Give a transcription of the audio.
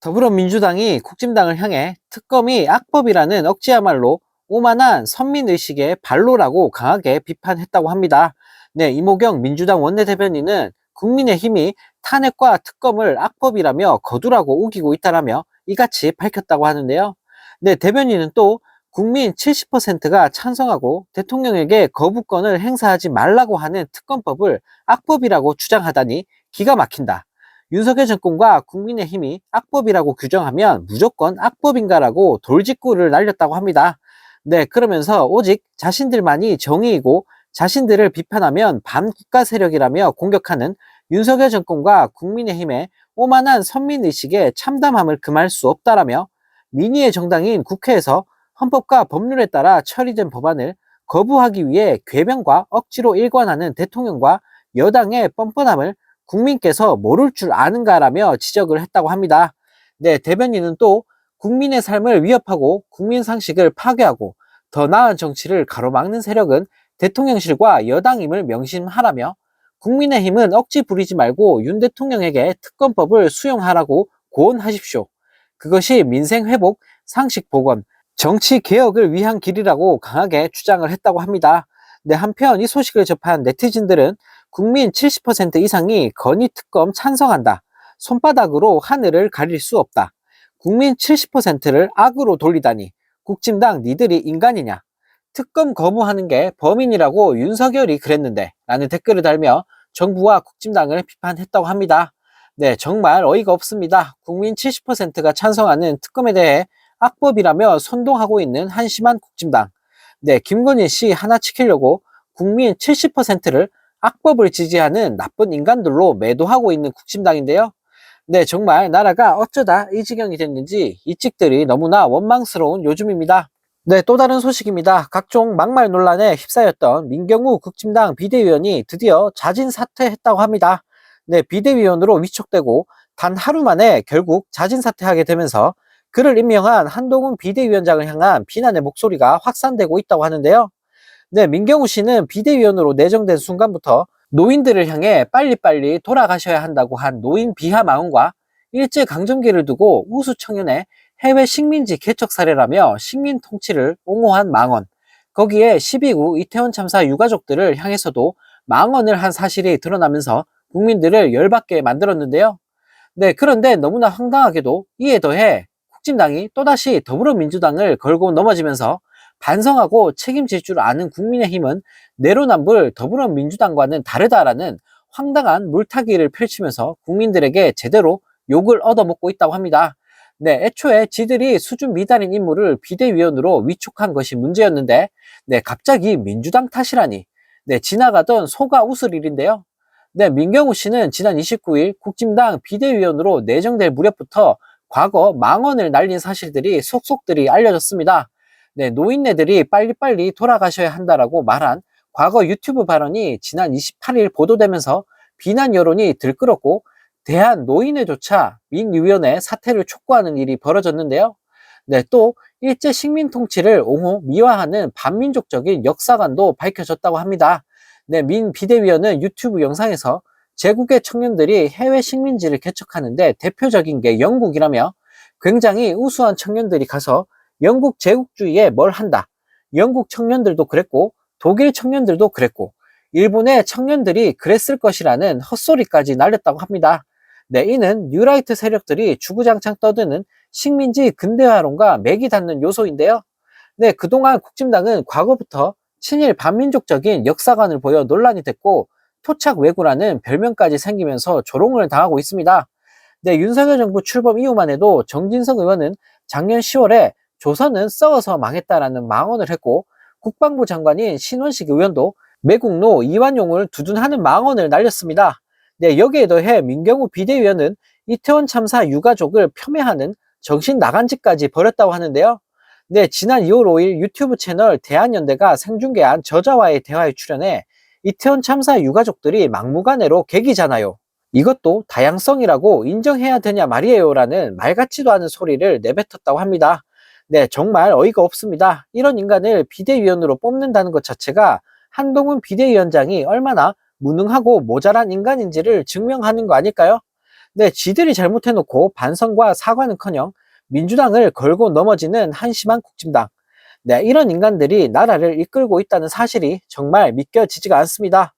더불어민주당이 국진당을 향해 특검이 악법이라는 억지야말로 오만한 선민의식의 발로라고 강하게 비판했다고 합니다. 네, 이모경 민주당 원내대변인은 국민의힘이 탄핵과 특검을 악법이라며 거두라고 우기고 있다라며 이같이 밝혔다고 하는데요. 네, 대변인은 또 국민 70%가 찬성하고 대통령에게 거부권을 행사하지 말라고 하는 특검법을 악법이라고 주장하다니 기가 막힌다. 윤석열 정권과 국민의힘이 악법이라고 규정하면 무조건 악법인가라고 돌직구를 날렸다고 합니다. 네, 그러면서 오직 자신들만이 정의이고 자신들을 비판하면 반국가 세력이라며 공격하는 윤석열 정권과 국민의힘의 오만한 선민의식에 참담함을 금할 수 없다라며 민의의 정당인 국회에서 헌법과 법률에 따라 처리된 법안을 거부하기 위해 궤변과 억지로 일관하는 대통령과 여당의 뻔뻔함을 국민께서 모를 줄 아는가라며 지적을 했다고 합니다. 네, 대변인은 또 국민의 삶을 위협하고 국민 상식을 파괴하고 더 나은 정치를 가로막는 세력은 대통령실과 여당임을 명심하라며 국민의힘은 억지 부리지 말고 윤 대통령에게 특검법을 수용하라고 고언하십시오. 그것이 민생 회복, 상식 복원, 정치 개혁을 위한 길이라고 강하게 주장을 했다고 합니다. 네, 한편 이 소식을 접한 네티즌들은 국민 70% 이상이 건의 특검 찬성한다. 손바닥으로 하늘을 가릴 수 없다. 국민 70%를 악으로 돌리다니. 국진당 니들이 인간이냐. 특검 거부하는 게 범인이라고 윤석열이 그랬는데 라는 댓글을 달며 정부와 국진당을 비판했다고 합니다. 네, 정말 어이가 없습니다. 국민 70%가 찬성하는 특검에 대해 악법이라며 선동하고 있는 한심한 국진당. 네, 김건희 씨 하나 지키려고 국민 70%를 악법을 지지하는 나쁜 인간들로 매도하고 있는 국진당인데요. 네, 정말 나라가 어쩌다 이 지경이 됐는지 이 찍들이 너무나 원망스러운 요즘입니다. 네, 또 다른 소식입니다. 각종 막말 논란에 휩싸였던 민경우 국진당 비대위원이 드디어 자진 사퇴했다고 합니다. 네, 비대위원으로 위촉되고 단 하루 만에 결국 자진 사퇴하게 되면서 그를 임명한 한동훈 비대위원장을 향한 비난의 목소리가 확산되고 있다고 하는데요. 네, 민경우 씨는 비대위원으로 내정된 순간부터 노인들을 향해 빨리빨리 돌아가셔야 한다고 한 노인 비하 마음과 일제강점기를 두고 우수 청년의 해외 식민지 개척 사례라며 식민 통치를 옹호한 망언, 거기에 12구 이태원 참사 유가족들을 향해서도 망언을 한 사실이 드러나면서 국민들을 열받게 만들었는데요. 네, 그런데 너무나 황당하게도 이에 더해 국진당이 또다시 더불어민주당을 걸고 넘어지면서 반성하고 책임질 줄 아는 국민의힘은 내로남불 더불어민주당과는 다르다라는 황당한 물타기를 펼치면서 국민들에게 제대로 욕을 얻어먹고 있다고 합니다. 네, 애초에 지들이 수준 미달인 인물을 비대위원으로 위촉한 것이 문제였는데, 네, 갑자기 민주당 탓이라니. 네, 지나가던 소가 웃을 일인데요. 네, 민경우 씨는 지난 29일 국진당 비대위원으로 내정될 무렵부터 과거 망언을 날린 사실들이 속속들이 알려졌습니다. 네, 노인네들이 빨리빨리 돌아가셔야 한다라고 말한 과거 유튜브 발언이 지난 28일 보도되면서 비난 여론이 들끓었고 대한노인회조차 민의위원회 사퇴를 촉구하는 일이 벌어졌는데요. 네, 또 일제 식민 통치를 옹호, 미화하는 반민족적인 역사관도 밝혀졌다고 합니다. 네, 민 비대위원은 유튜브 영상에서 제국의 청년들이 해외 식민지를 개척하는데 대표적인 게 영국이라며 굉장히 우수한 청년들이 가서 영국 제국주의에 뭘 한다. 영국 청년들도 그랬고 독일 청년들도 그랬고 일본의 청년들이 그랬을 것이라는 헛소리까지 날렸다고 합니다. 네, 이는 뉴라이트 세력들이 주구장창 떠드는 식민지 근대화론과 맥이 닿는 요소인데요. 네, 그동안 국진당은 과거부터 친일 반민족적인 역사관을 보여 논란이 됐고 토착 왜구라는 별명까지 생기면서 조롱을 당하고 있습니다. 네, 윤석열 정부 출범 이후만 해도 정진석 의원은 작년 10월에 조선은 썩어서 망했다라는 망언을 했고 국방부 장관인 신원식 의원도 매국노 이완용을 두둔하는 망언을 날렸습니다. 네, 여기에 더해 민경우 비대위원은 이태원 참사 유가족을 폄훼하는 정신 나간 짓까지 벌였다고 하는데요. 네, 지난 2월 5일 유튜브 채널 대한연대가 생중계한 저자와의 대화에 출연해 이태원 참사 유가족들이 막무가내로 객이잖아요. 이것도 다양성이라고 인정해야 되냐 말이에요 라는 말 같지도 않은 소리를 내뱉었다고 합니다. 네, 정말 어이가 없습니다. 이런 인간을 비대위원으로 뽑는다는 것 자체가 한동훈 비대위원장이 얼마나 무능하고 모자란 인간인지를 증명하는 거 아닐까요? 네, 지들이 잘못해놓고 반성과 사과는커녕 민주당을 걸고 넘어지는 한심한 국진당. 네, 이런 인간들이 나라를 이끌고 있다는 사실이 정말 믿겨지지가 않습니다.